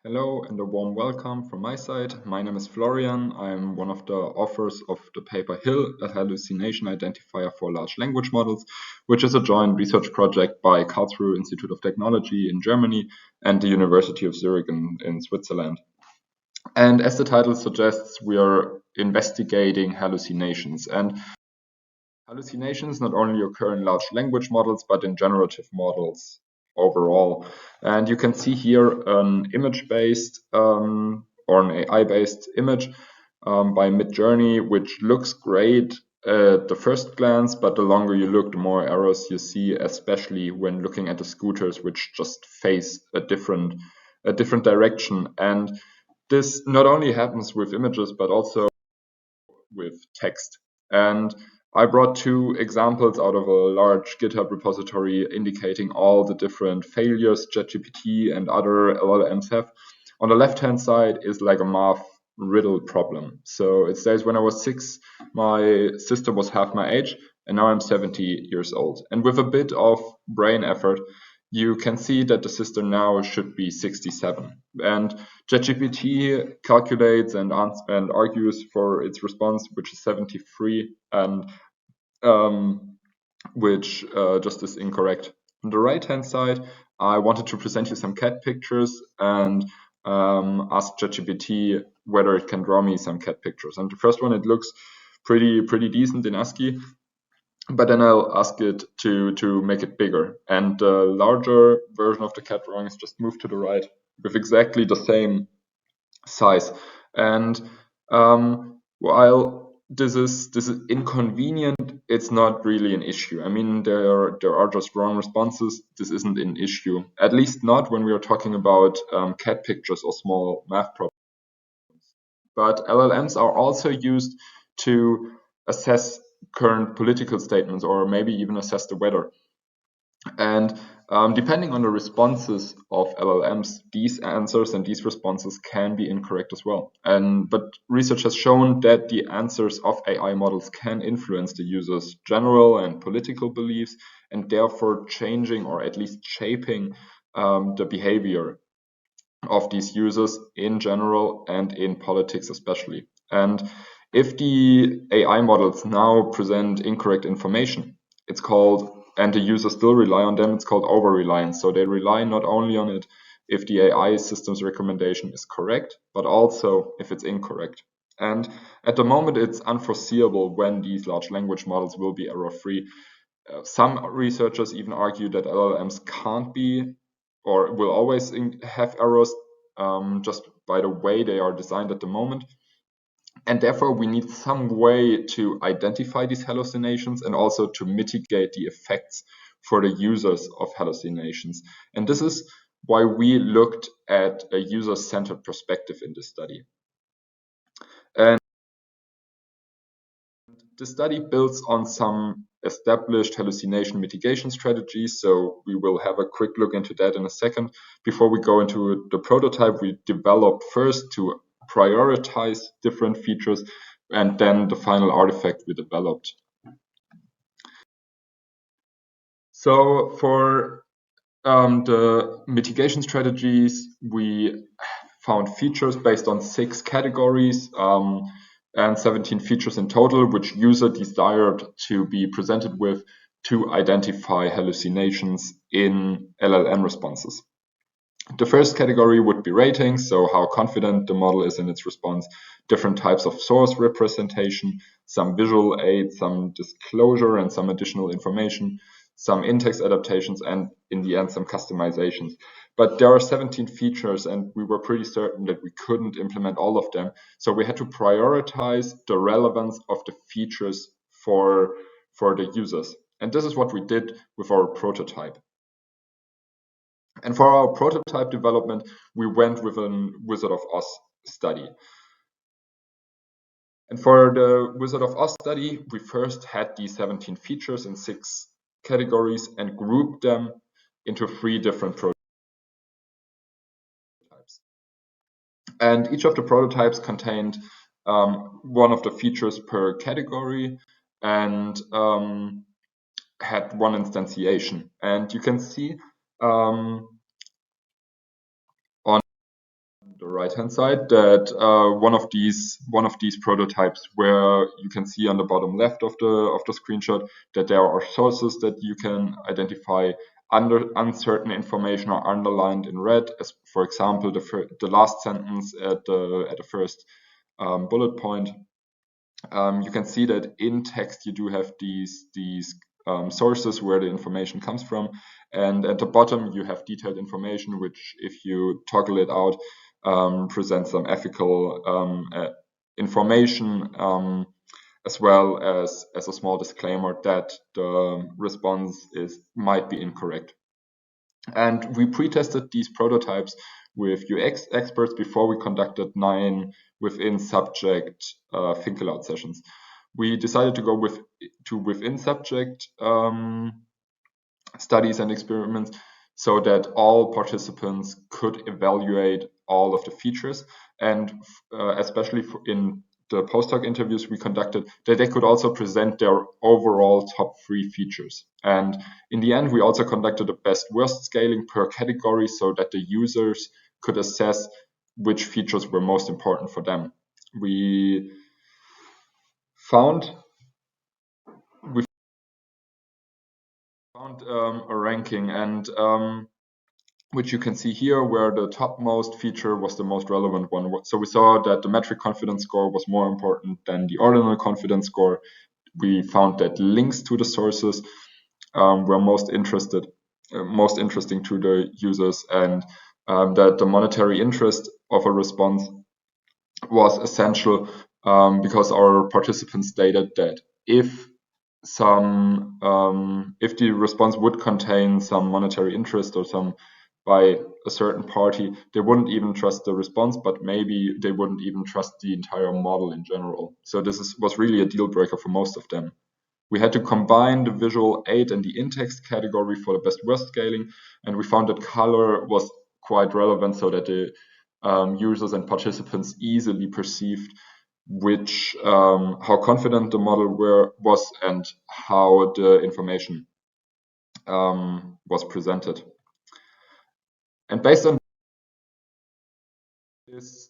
Hello and a warm welcome from my side. My name is Florian. I'm one of the authors of the paper HIL, a hallucination identifier for large language models, which is a joint research project by Karlsruhe Institute of Technology in Germany and the University of Zurich in Switzerland. And as the title suggests, we are investigating hallucinations. And hallucinations not only occur in large language models, but in generative models overall. And you can see here an image-based or an AI-based image by Midjourney, which looks great at the first glance, but the longer you look, the more errors you see, especially when looking at the scooters, which just face a different direction. And this not only happens with images, but also with text. And I brought two examples out of a large GitHub repository indicating all the different failures ChatGPT and other LLMs have. On the left-hand side is like a math riddle problem. So it says when I was 6, my sister was half my age, and now I'm 70 years old. And with a bit of brain effort, you can see that the sister now should be 67. And ChatGPT calculates and argues for its response, which is 73, and which just is incorrect. On the right-hand side, I wanted to present you some cat pictures and ask ChatGPT whether it can draw me some cat pictures. And the first one, it looks pretty decent in ASCII. But then I'll ask it to make it bigger. And the larger version of the cat drawing is just moved to the right with exactly the same size. And while this is inconvenient, it's not really an issue. I mean, there are just wrong responses. This isn't an issue, at least not when we are talking about cat pictures or small math problems. But LLMs are also used to assess current political statements or maybe even assess the weather. And depending on the responses of LLMs, these answers and these responses can be incorrect as well. But research has shown that the answers of AI models can influence the user's general and political beliefs, and therefore changing or at least shaping the behavior of these users in general and in politics especially. And if the AI models now present incorrect information, it's called, and the users still rely on them, it's called overreliance. So they rely not only on it if the AI system's recommendation is correct, but also if it's incorrect. And at the moment, it's unforeseeable when these large language models will be error-free. Some researchers even argue that LLMs can't be or will always have errors just by the way they are designed at the moment. And therefore, we need some way to identify these hallucinations and also to mitigate the effects for the users of hallucinations. And this is why we looked at a user-centered perspective in this study. And the study builds on some established hallucination mitigation strategies. So we will have a quick look into that in a second. Before we go into the prototype, we developed first to prioritize different features, and then the final artifact we developed. So for the mitigation strategies, we found features based on 6 categories and 17 features in total, which user desired to be presented with to identify hallucinations in LLM responses. The first category would be ratings, so how confident the model is in its response, different types of source representation, some visual aids, some disclosure and some additional information, some in-text adaptations, and in the end, some customizations. But there are 17 features, and we were pretty certain that we couldn't implement all of them. So we had to prioritize the relevance of the features for the users. And this is what we did with our prototype. And for our prototype development, we went with a Wizard of Oz study. And for the Wizard of Oz study, we first had these 17 features in 6 categories and grouped them into 3 different prototypes. And each of the prototypes contained one of the features per category and had one instantiation. And you can see on right hand side that one of these prototypes, where you can see on the bottom left of the screenshot that there are sources that you can identify under uncertain information or underlined in red, as for example the last sentence at the first bullet point. You can see that in text you do have these sources where the information comes from, and at the bottom you have detailed information, which, if you toggle it out, presents some ethical information, as well as a small disclaimer that the response might be incorrect. And we pre-tested these prototypes with UX experts before we conducted 9 within subject think-aloud sessions. We decided to go within subject studies and experiments so that all participants could evaluate all of the features, and especially in the postdoc interviews we conducted, that they could also present their overall top 3 features. And in the end, we also conducted a best-worst scaling per category so that the users could assess which features were most important for them. We found a ranking, and which you can see here, where the topmost feature was the most relevant one. So we saw that the metric confidence score was more important than the ordinal confidence score. We found that links to the sources were most interesting to the users, and that the monetary interest of a response was essential, because our participants stated that if the response would contain some monetary interest or some by a certain party, they wouldn't even trust the response, but maybe they wouldn't even trust the entire model in general. So this was really a deal breaker for most of them. We had to combine the visual aid and the in-text category for the best-worst scaling, and we found that color was quite relevant so that the users and participants easily perceived how confident the model was and how the information was presented. And based on this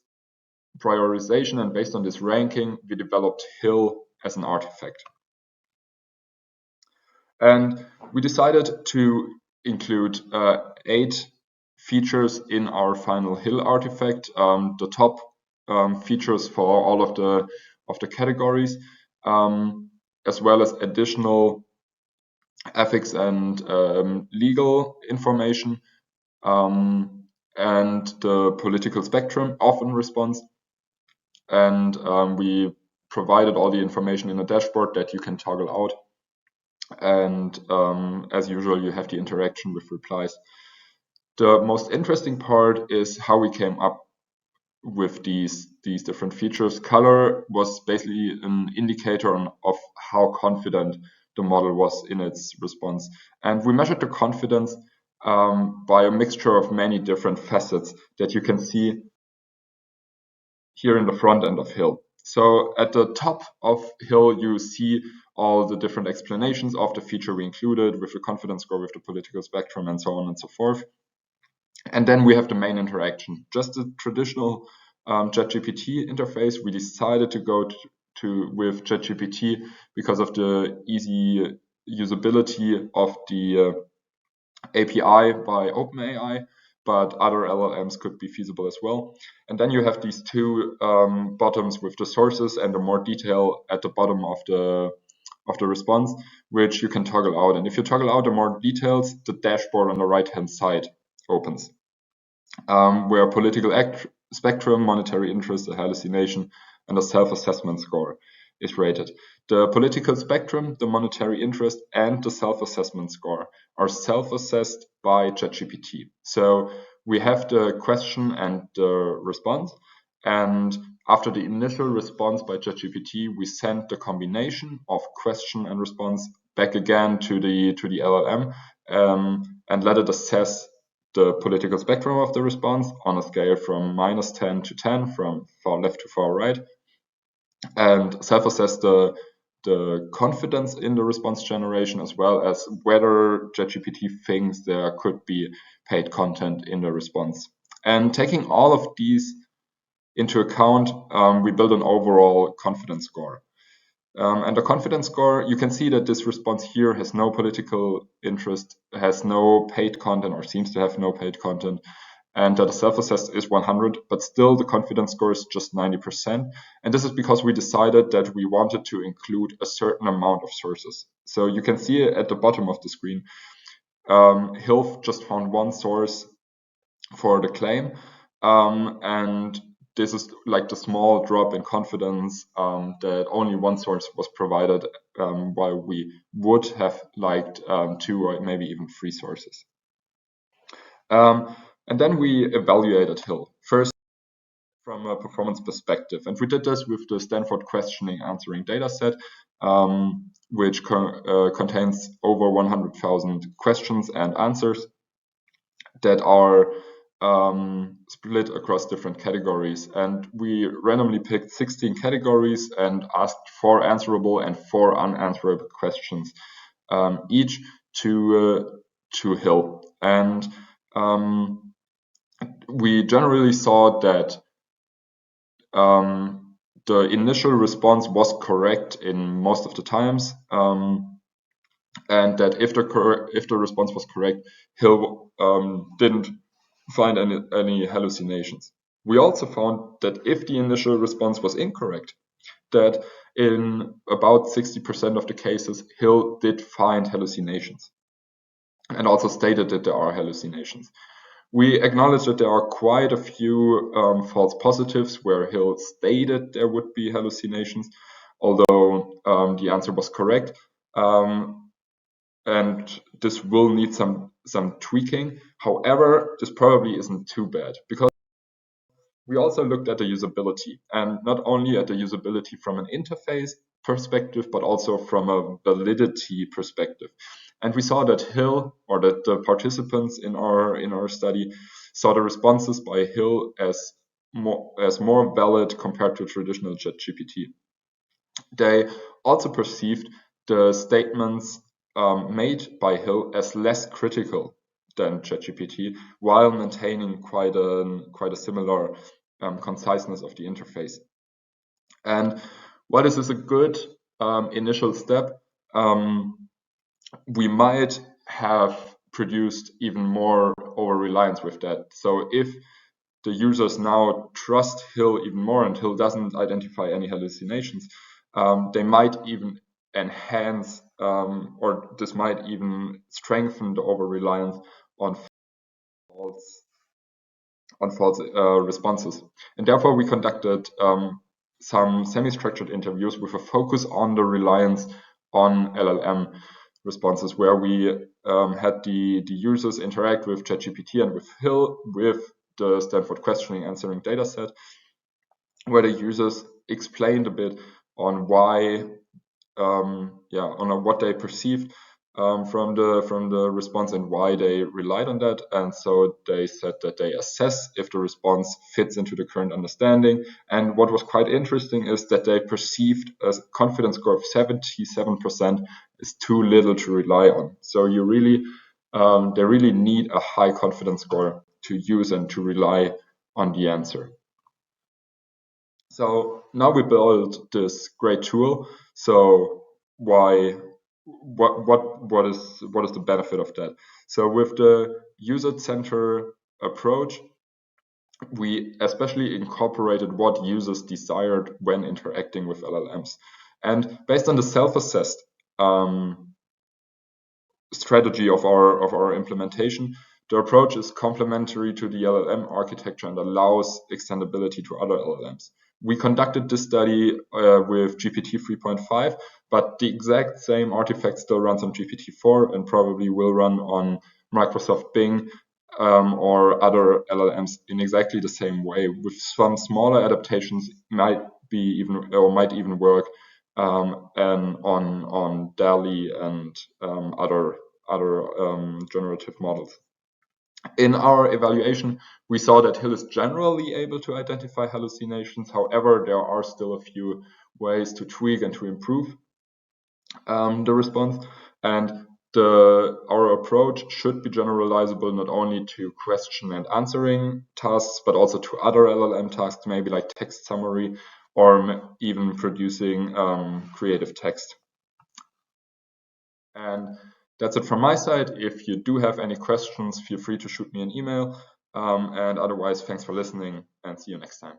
prioritization and based on this ranking, we developed Hill as an artifact. And we decided to include 8 features in our final Hill artifact. The top features for all of the categories, as well as additional ethics and legal information, and the political spectrum of a response. And we provided all the information in a dashboard that you can toggle out. And as usual, you have the interaction with replies. The most interesting part is how we came up with these different features. Color was basically an indicator of how confident the model was in its response. And we measured the confidence by a mixture of many different facets that you can see here in the front end of Hill. So at the top of Hill, you see all the different explanations of the feature we included, with the confidence score, with the political spectrum, and so on and so forth. And then we have the main interaction, just the traditional ChatGPT interface. We decided to go with ChatGPT because of the easy usability of the API by OpenAI, but other LLMs could be feasible as well. And then you have these 2 bottoms with the sources and the more detail at the bottom of the response, which you can toggle out. And if you toggle out the more details, the dashboard on the right-hand side opens, where political spectrum, monetary interest, a hallucination, and a self-assessment score is rated. The political spectrum, the monetary interest, and the self-assessment score are self-assessed by ChatGPT. So we have the question and the response, and after the initial response by ChatGPT, we send the combination of question and response back again to the LLM, and let it assess the political spectrum of the response on a scale from -10 to 10, from far left to far right, and self-assess the confidence in the response generation, as well as whether ChatGPT thinks there could be paid content in the response. And taking all of these into account, we build an overall confidence score. And the confidence score, you can see that this response here has no political interest, has no paid content, or seems to have no paid content, and that the self-assessed is 100, but still the confidence score is just 90%. And this is because we decided that we wanted to include a certain amount of sources. So you can see at the bottom of the screen, Hilf just found one source for the claim, and this is like the small drop in confidence that only one source was provided, while we would have liked 2 or maybe even 3 sources. And then we evaluated Hill first from a performance perspective, and we did this with the Stanford questioning answering dataset, which contains over 100,000 questions and answers that are split across different categories. And we randomly picked 16 categories and asked 4 answerable and 4 unanswerable questions, each to Hill. And we generally saw that the initial response was correct in most of the times, and that if the response was correct, Hill didn't find any hallucinations. We also found that if the initial response was incorrect, that in about 60% of the cases, Hill did find hallucinations and also stated that there are hallucinations. We acknowledge that there are quite a few false positives where Hill stated there would be hallucinations, although the answer was correct. And this will need some tweaking. However, this probably isn't too bad, because we also looked at the usability, and not only at the usability from an interface perspective, but also from a validity perspective. And we saw that Hill, or that the participants in our study, saw the responses by Hill as more valid compared to traditional ChatGPT. They also perceived the statements made by Hill as less critical than ChatGPT, while maintaining quite a similar conciseness of the interface. And while this is a good initial step, we might have produced even more over-reliance with that. So if the users now trust Hill even more and Hill doesn't identify any hallucinations, they might even enhance, or this might even strengthen the over-reliance on false responses. And therefore we conducted some semi-structured interviews with a focus on the reliance on LLM responses, where we had the users interact with ChatGPT and with Hill with the Stanford questioning answering dataset, where the users explained a bit on why, on what they perceived from the response and why they relied on that. And so they said that they assess if the response fits into the current understanding. And what was quite interesting is that they perceived a confidence score of 77% is too little to rely on. So you really, they really need a high confidence score to use and to rely on the answer. So now we built this great tool. So what is the benefit of that? So with the user-centered approach, we especially incorporated what users desired when interacting with LLMs. And based on the self-assessed strategy of our implementation, the approach is complementary to the LLM architecture and allows extendability to other LLMs. We conducted this study with GPT 3.5, but the exact same artifact still runs on GPT 4 and probably will run on Microsoft Bing or other LLMs in exactly the same way, with some smaller adaptations might even work on DALL-E and other generative models. In our evaluation, we saw that Hill is generally able to identify hallucinations. However, there are still a few ways to tweak and to improve the response. And Our approach should be generalizable not only to question and answering tasks, but also to other LLM tasks, maybe like text summary or even producing creative text. And that's it from my side. If you do have any questions, feel free to shoot me an email. And otherwise, thanks for listening and see you next time.